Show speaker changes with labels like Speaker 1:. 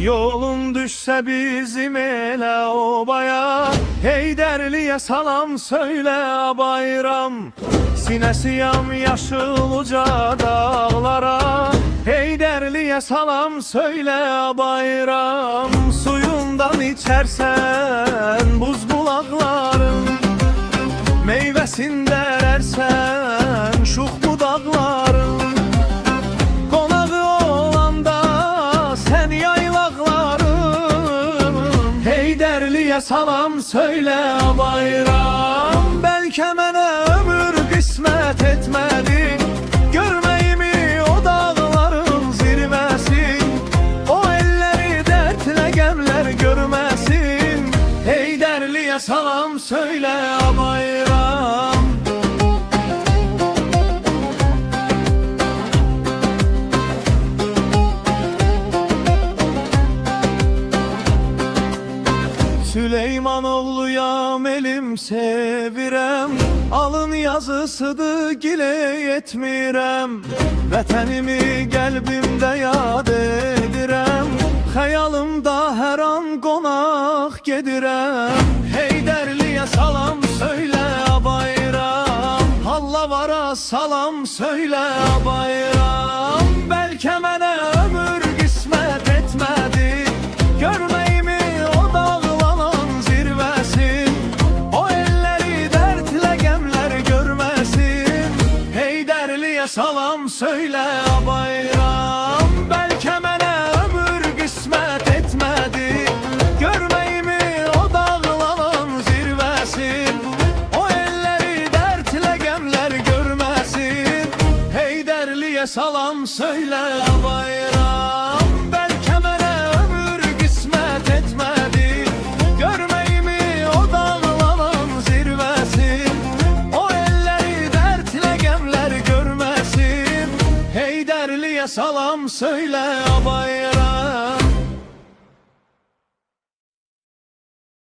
Speaker 1: Yolun düşse bizim ele obaya, Heydərliyə salam söyle bayram. Sinesi yamyaşıl uca dağlara, Heydərliyə salam söyle bayram. Suyundan içersen buz bulakların, meyvesinde erersen şux budaqların. Konağı olanda sen yaylaqların, Heydərliyə salam söyle bayram. Belki mənə ömür qismət etmədi, görməyimi o dağların zirvəsi. O elleri dertle gemler görməsin, Heydərliyə salam söyle bayram. Süleymanovluyam elim sevirem, alın yazısıdır gile yetmirem. Vətənimi qəlbimdə yad edirəm, xəyalımda hər an qonaq gedirəm. Heydərliyə salam söylə bayram, Hallavara salam söylə bayram. Bəlkə mənə ömür qismət etmədi, görməyimi o dağlanan zirvəsin. O elləri dərdlə gəmlər görməsin, Heydərliyə salam söylə bayram. Bəlkə mənə ömür qismət etmədi, görməyimi o dağlanan zirvəsin. O elləri dərdlə gəmlər görməsin, Heydərliyə salam söylə bayram. Bəlkə mənə ömür qismət etmədi, görməyimi o dağlanan zirvəsin. O elləri dərdlə gəmlər görməsin, Heydərliyə salam söylə bayram.